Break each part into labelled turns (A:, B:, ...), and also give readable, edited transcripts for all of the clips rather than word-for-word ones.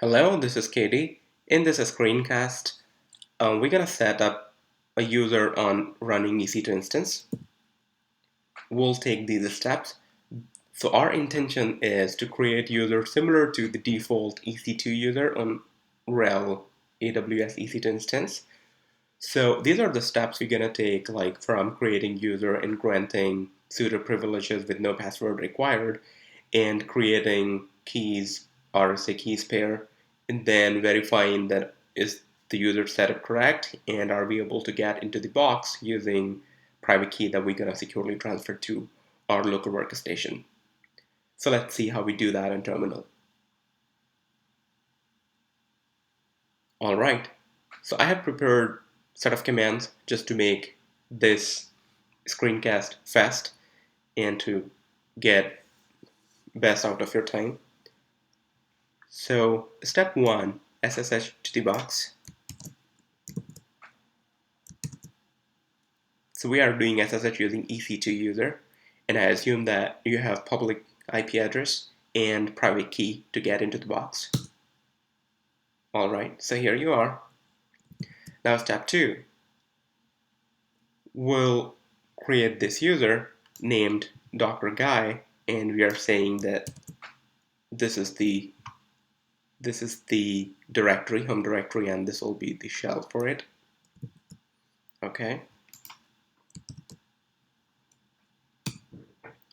A: Hello, this is Katie. In this screencast, we're going to set up a user on running EC2 instance. We'll take these steps. So our intention is to create user similar to the default EC2 user on RHEL AWS EC2 instance. So these are the steps we're going to take, like from creating user and granting sudo privileges with no password required, and creating keys, RSA keys pair, and then verifying that is the user setup correct, and are we able to get into the box using private key that we're going to securely transfer to our local workstation. So let's see how we do that in terminal. All right, so I have prepared set of commands just to make this screencast fast and to get best out of your time. So step 1, SSH to the box. So we are doing SSH using EC2 user, and I assume that you have public IP address and private key to get into the box. Alright, so here you are. Now step 2, we'll create this user named Docker guy, and we are saying that this is the directory, home directory, and this will be the shell for it. Okay.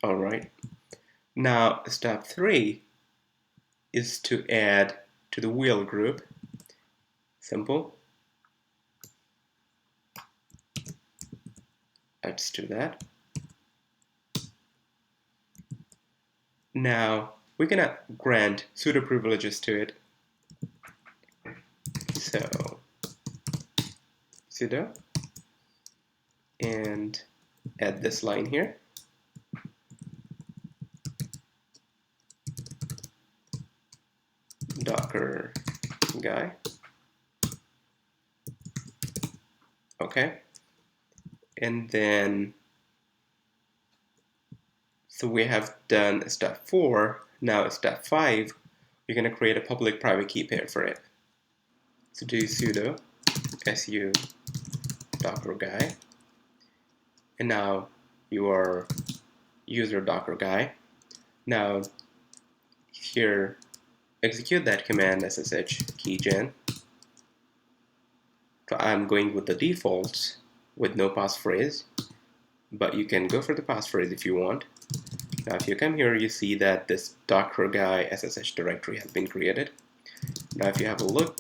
A: All right. Now step 3 is to add to the wheel group. Simple. Let's do that. Now we're gonna grant sudo privileges to it. So sudo and add this line here. Docker guy. Okay. And then, so we have done step 4. Now step 5, we're going to create a public private key pair for it. So do sudo su docker guy. And now your user docker guy. Now here, execute that command ssh keygen. So I'm going with the defaults with no passphrase, but you can go for the passphrase if you want. Now if you come here, you see that this docker guy SSH directory has been created. Now if you have a look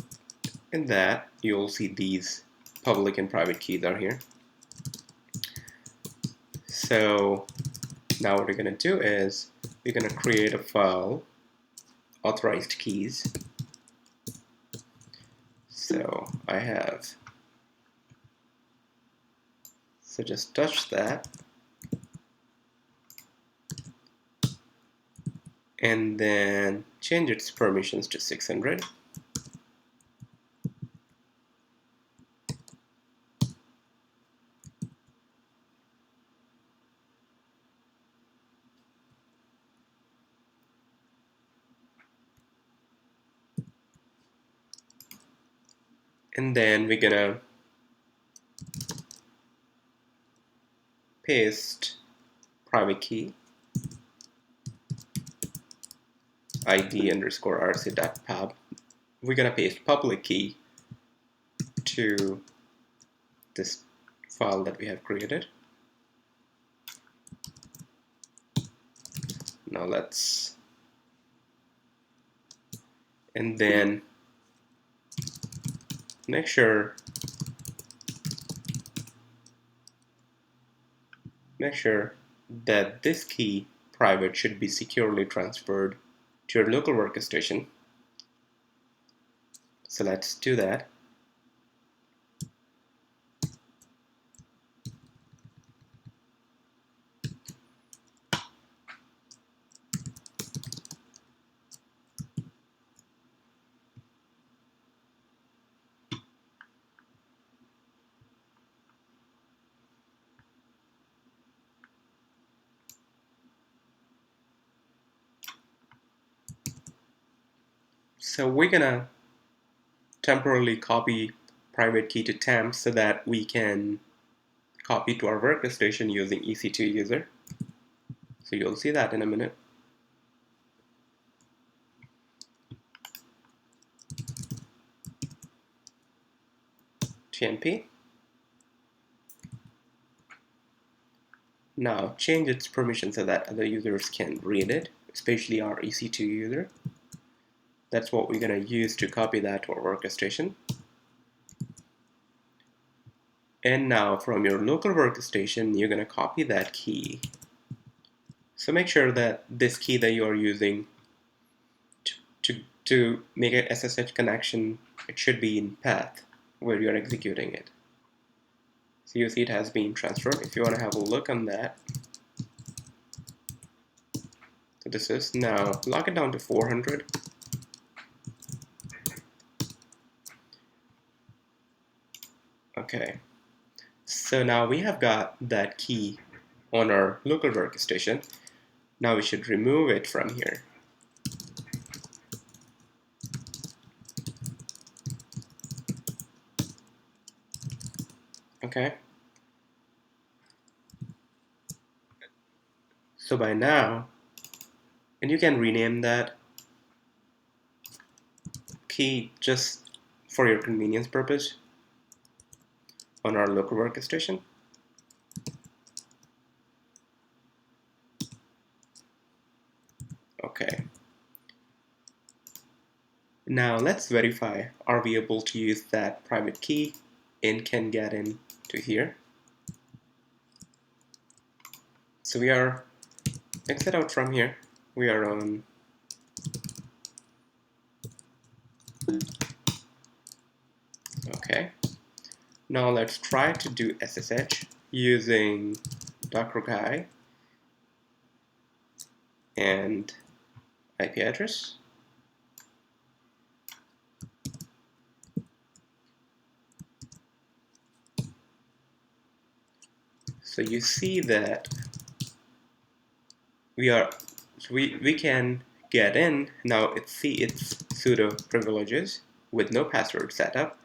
A: in that, you'll see these public and private keys are here. So now what we're going to do is we're going to create a file, authorized keys. So I have, so just touch that, and then change its permissions to 600. And then we're gonna paste private key id underscore rc.pub. We're gonna paste public key to this file that we have created. Now let's, and then make sure that this key private should be securely transferred to your local workstation. So let's do that. So we're gonna temporarily copy private key to temp so that we can copy to our workstation using EC2 user. So you'll see that in a minute. TMP. Now change its permission so that other users can read it, especially our EC2 user. That's what we're going to use to copy that to our workstation. And now from your local workstation, you're going to copy that key. So make sure that this key that you're using to make an SSH connection, it should be in path where you're executing it. So you see it has been transferred. If you want to have a look on that, so this is now lock it down to 400. Okay, so now we have got that key on our local workstation. Now we should remove it from here. Okay. So by now, and you can rename that key just for your convenience purpose on our local workstation. Okay. Now let's verify, are we able to use that private key and can get in to here. So we are, exit out from here, we are on okay. Now let's try to do SSH using Docker guy and IP address. So you see that we can get in. Now it's pseudo privileges with no password setup.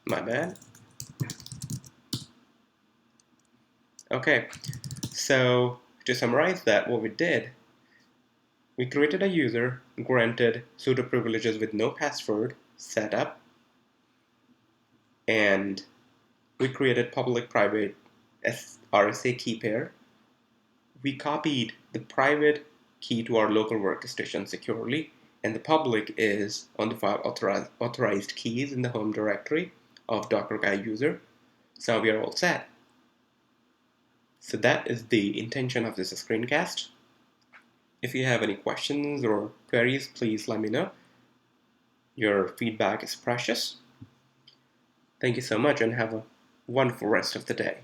A: My bad. Okay, so to summarize that, what we did, we created a user, granted pseudo privileges with no password setup, and we created public-private RSA key pair. We copied the private key to our local workstation securely, and the public is on the file authorized keys in the home directory of Docker guy user. So now we are all set. So that is the intention of this screencast. If you have any questions or queries, please let me know. Your feedback is precious. Thank you so much and have a wonderful rest of the day.